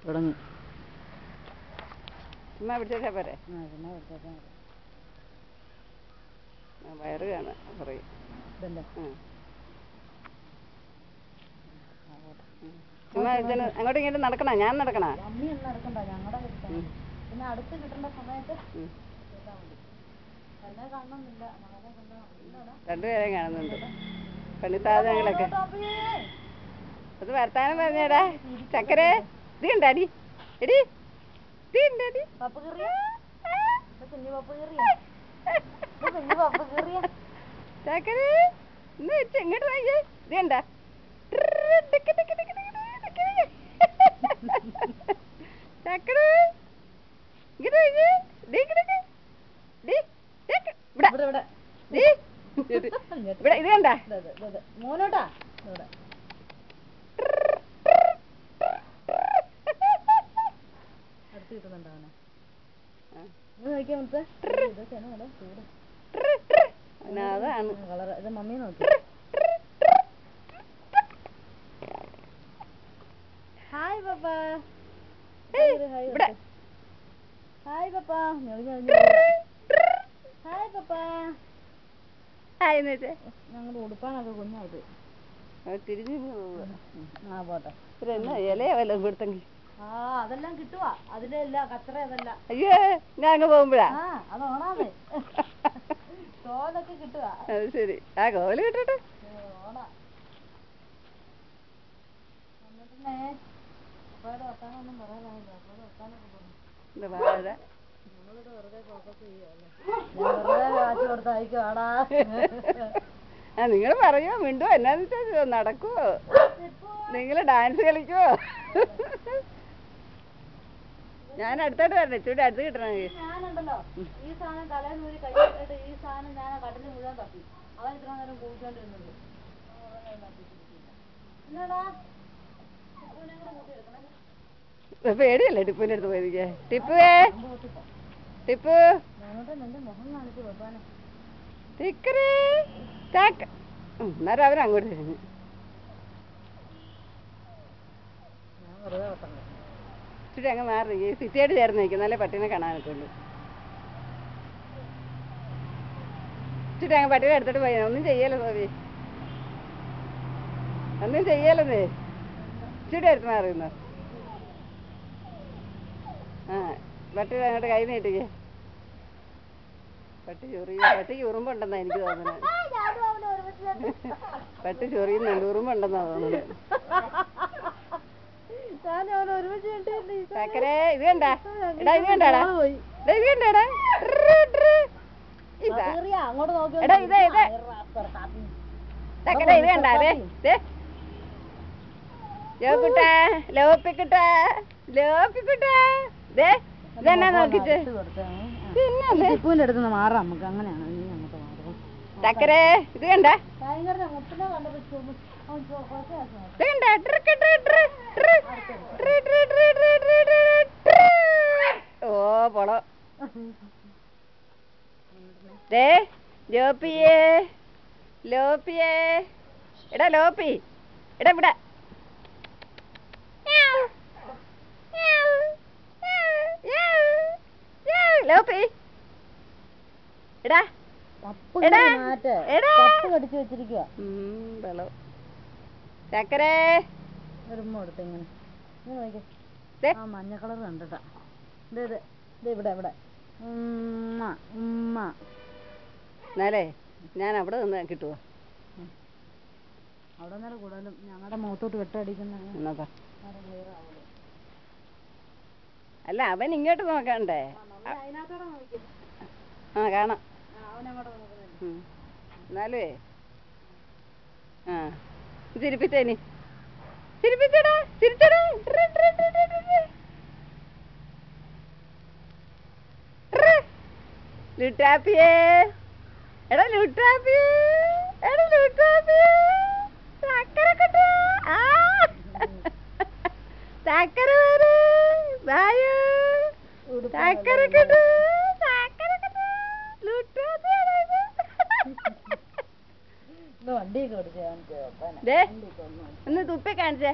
തുടങ്ങി. ചുമ്മാ പിടിച്ചാൽ പോരെ? ചുമ്മാ പിടിച്ചാൽ വയറ് കാണാം പറയും. ഇതല്ലേ ചുമ്മാ ഇതിന് അങ്ങോട്ടും ഇങ്ങോട്ടും നടക്കണ? ഞാൻ നടക്കണ? അമ്മിയൊന്നും നടക്കണ്ട, ഞങ്ങളുടെ പിന്നെ അടുത്ത് കിട്ടേണ്ട സമയത്ത് എന്നെ കാണണമെന്നില്ല. രണ്ടുപേരെയും കാണുന്നുണ്ട്. പണി സാധനങ്ങളൊക്കെ അത് വർത്താനം പറഞ്ഞേടാ. ചക്കര ഇത് കണ്ടാടി? എടി ഇത് കണ്ടാടി? ചക്കര ഇന്ന് വെച്ച് എങ്ങോട്ട് നോക്കിയേ? ഇത് കണ്ടാ? ചക്കര ഇങ്ങോട്ട് നോക്കിയേ. ഇവിടെ ഇത് കണ്ടാ? മോനോട്ടാ അടുത്ത് കിട്ടുന്നുണ്ടോ അവനെ? നോക്കിയാ അതാണ് കളർ. ഇത് മമ്മി നോക്കി. ഹായ് പപ്പ. ഹായ് പപ്പ. ഹായ് പപ്പ. ഞങ്ങളുടെ ഉടുപ്പാനൊക്കെ കുഞ്ഞായിട്ട് തിരിഞ്ഞു പോട്ടെ. ഇലയാ വല്ലതും കൊടുത്തെങ്കിൽ. അതെല്ലാം കിട്ടുവാ. അതിലല്ല കച്ചറ അതല്ല. അയ്യോ ഞാൻ അങ്ങ് പോകുമ്പോഴാ? അത് ഓണാമേ കോലൊക്കെ കിട്ടുവാ. അത് ശരി. ആ കോല് കിട്ടട്ടെ. ഓണാ അപ്പോഴത്തെ വർത്താനൊന്നും പറയാനായില്ല. അപ്പോഴത്തെ വർത്താനൊക്കെ പറഞ്ഞു. വെറുതെ ഫോക്കസ് ചെയ്യുവല്ലേ. വെറുതെ കാശ് കൊടുത്തായിരിക്കും ആടാ. നിങ്ങൾ പറയോ മിണ്ടുവോ എന്നാന്ന് വെച്ചാ നടക്കുവോ? നിങ്ങള് ഡാൻസ് കളിക്കുവോ? ഞാൻ അടുത്തോട്ട് വരണേ. ഇച്ചിരി അടുത്ത് കിട്ടണമെങ്കിൽ. ഞാനുണ്ടല്ലോ ഈ സാധനം തലേന്നൂരി കഴിച്ചിട്ട് ഈ സാധനം ഞാൻ കടലിൽ മുഴുവൻ തപ്പി. അവൻ ഇത്ര നേരം കൂടിച്ചോണ്ടിരുന്നുണ്ട്. എന്നാടാ പേടിയല്ലേ ടിപ്പുവിന്റെ അടുത്ത് പോയിരിക്കേ? ടിപ്പുവേ ടിപ്പു എന്റെ മുഖം കാണിച്ചു വെപ്പാനെ. എന്നാലും അവരങ്ങോട്ട് തിരിഞ്ഞു. ഞാൻ വെറുതെ വെക്കണം. ഇച്ചിരി അങ്ങ് മാറി ഈ സിറ്റിയായിട്ട് ചേർന്ന് നിൽക്കും. നല്ല പട്ടീനെ കാണാനൊക്കെ ഉള്ളു. ഇച്ചിരി അങ്ങ് പട്ടീനെ എടുത്തിട്ട് പോയി. ഒന്നും ചെയ്യല്ലോ സോവി. ഒന്നും ചെയ്യല്ലെന്നേ. ഇച്ചിരി അടുത്ത് മാറിയുന്നു. പട്ടി അങ്ങോട്ട് കൈ നീട്ടിക്കേ. പട്ടിക്ക് ഉറുമ്പുണ്ടെന്നാ എനിക്ക് തോന്നുന്നത്. പട്ടി ചൊറിയുന്നുണ്ട്. ഉറുമ്പുണ്ടെന്നാ തോന്നുന്നത്. ചക്കരേ ഇത് കണ്ടാ? എടാ ഇത് കണ്ടാടാ? ഇത് കണ്ടാടാ? എടാ ഇതേ ഇതേ ചക്കര ഇത് കണ്ടാ? അതെ ലോപ്പിക്കുട്ടാ ലോപ്പിക്കുട്ടാ ലോപ്പിക്കുട്ടാ. ഇതെന്നാ നോക്കിട്ട് ടിപ്പുവിന്റെ അടുത്ത് മാറാം നമുക്ക്. അങ്ങനെയാണ് ചക്കരേ ഇത് കണ്ടാ? ഓ പൊളോ. ലോപ്പിയേ ലോപ്പിയേ. എടാ ലോപ്പി എടാ ഇവിടെ. ലോപ്പി എടാ കടിച്ചു വെച്ചിരിക്കുക. ചക്കരേ വരുമ്പോ എടുത്ത് ഇങ്ങനെ ആ മഞ്ഞ കളർ കണ്ടിട്ടാ. ഇവിടെ ഇവിടെ എന്നാലേ ഞാൻ അവിടെ നിന്ന് കിട്ടുവോ? അവിടെ നിന്നേരം കൂടുതലും ഞങ്ങളുടെ മുഖത്തോട്ട് വെട്ടടിക്കുന്ന. അല്ല അവൻ ഇങ്ങോട്ട് നോക്കണ്ടേ? കാണാം. എന്നാലേ ചിരിപ്പിച്ചേനി. ചിരിപ്പിച്ചടാ ചിരിച്ചടാ. ലുട്ടാപ്പിയേ എടാ ലുട്ടാപ്പിയേ എടാ ലുട്ടാപ്പിയേ. ചക്കരക്കുട്ടാ ചക്കര വരെ ബായു ചക്കരക്കുട്ടാ ചക്കരക്കുട്ടാ. ലുട്ടാപ്പിയാണ് വണ്ടിയൊക്കെ ഓടിച്ച്. ഒന്ന് തുപ്പി കാണിച്ചേ.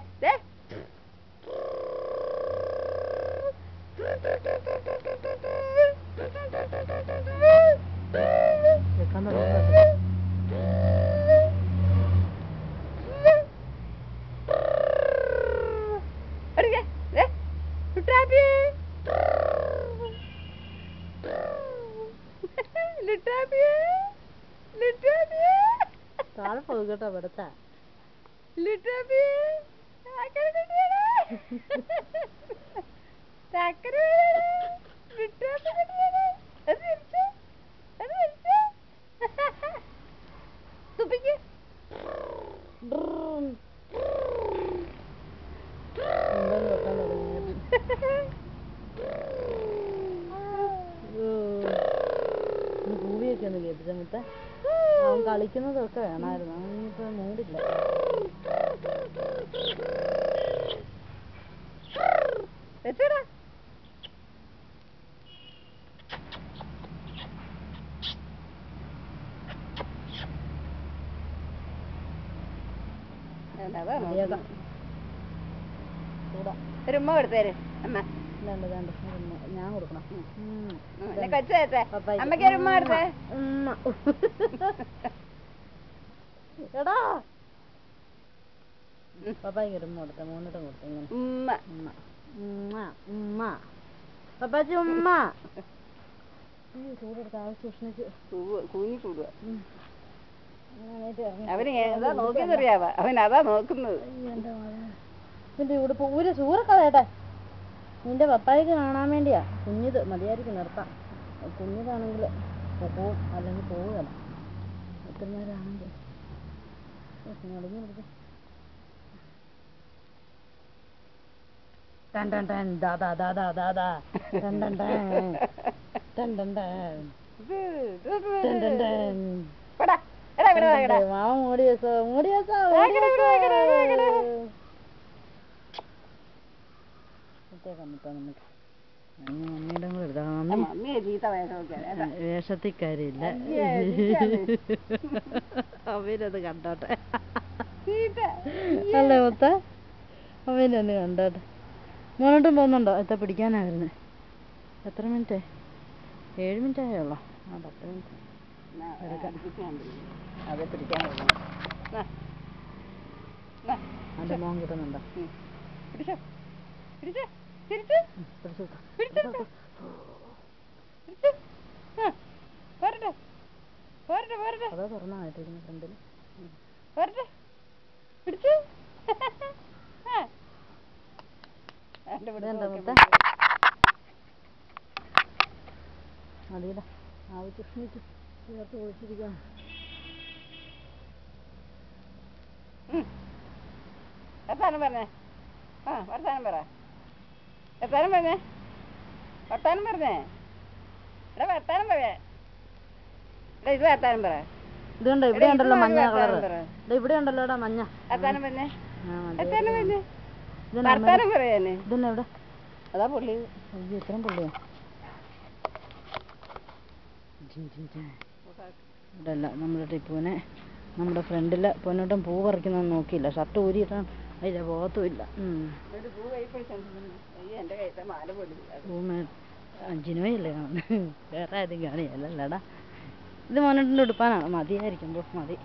വെക്കാൻ തുടങ്ങി. താഴെ പോകും കേട്ടോ ഇവിടുത്തെ കൂവിയൊക്കെ ഒന്ന് കേൾപ്പിച്ച മുത്ത. അവൻ കളിക്കുന്നതൊക്കെ വേണമായിരുന്നു. അവനിപ്പോ മൂടില്ല. ഒരു ഉമ്മ കൊടുത്തേര് അമ്മ. ഞാൻ കൊടുക്കണം. അമ്മക്ക് ഒരു ഉമ്മ കൊടുത്തേ. എടാ പപ്പായ്ക്ക് ഒരു ഉമ്മ കൊടുത്ത. മൂന്നിട്ടും കൊടുത്ത. ഇങ്ങനെ ഉമ്മ ഉമ്മ ഉമ്മ ഉമ്മ പപ്പാച്ചി ഉമ്മ. ചൂടെടുത്ത് ആവശ്യം ഉഷ്ണിച്ച് കുഞ്ഞു ചൂടുക. അവന് ഏതാ നോക്കിയെന്നറിയാവാ. അവൻ അതാ നോക്കുന്നത്. ഇതിന്റെ ഉടുപ്പ് ഊര് ചൂറക്കളയട്ടെ. നിന്റെ പപ്പായ്ക്ക് കാണാൻ വേണ്ടിയാ. കുഞ്ഞിത് മതിയായിരിക്കും നിർത്താം. കുഞ്ഞിതാണെങ്കിൽ പോവും, അല്ലെങ്കിൽ പോവുകയല്ല. എത്ര നേരമാണെങ്കിൽ ഒളിഞ്ഞു കൊടുക്കും. മാവ മൂടി വെച്ചോ, മൂടി വെച്ചോ. മമ്മിയുടെ കൂടെ എടുത്താ. വേഷത്തിൽ കാര്യമില്ല. അവരത് കണ്ടോട്ടെ. അല്ലേ മൊത്ത അവനൊന്ന് കണ്ടോട്ടെ. മോനോട്ടും പോകുന്നുണ്ടോ? എത്ര പിടിക്കാനാ വരുന്നത്? എത്ര മിനിറ്റ്? 7 മിനിറ്റ് ആയുള്ളോ? ആ 10 മിനിറ്റ്. അതിന്റെ മോൻ കിട്ടുന്നുണ്ടോ? അതാ തുറന്നായിട്ടിരുന്നു ഫ്രണ്ടില്. മതിയില്ല. ആവശ്യം ചേർത്ത് ഒഴിച്ചിരിക്കണം. വർത്താനം പറഞ്ഞേ. വർത്താനം പറ. വർത്താനം പറഞ്ഞേ. വർത്താനം പറഞ്ഞേ. എടാ വർത്താനം പറയേ. എടാ ഇത് വർത്താനം പറ. ഇതുണ്ട് ഇവിടെ ഉണ്ടല്ലോ മഞ്ഞ കളറ്. ഇവിടെ ഉണ്ടല്ലോ മഞ്ഞ. വർത്താനം പറഞ്ഞേ. വർത്താനം പറഞ്ഞേ. വർത്താനം പറയാനേ. ഇതന്നെ ഇവിടെ. അതാ പുള്ളി. അയ്യോ ഇത്രയും പുള്ളിയോ? ഇവിടെ അല്ല നമ്മുടെ ടിപ്പുവിനെ നമ്മുടെ ഫ്രണ്ടില് പൊന്നോട്ടം പൂ പറിക്കുന്നൊന്നും നോക്കിയില്ല. ഷർട്ട് ഊരിയിട്ടാണ് അതിൻ്റെ ബോധവും ഇല്ല. ജിനുവയല്ലേ കാണുന്നത്. വേറെ ആരും കാണിയല്ലല്ലേടാ. ഇത് മോനോട്ടിൻ്റെ ഉടുപ്പാനാണ്. മതിയായിരിക്കും. മതി.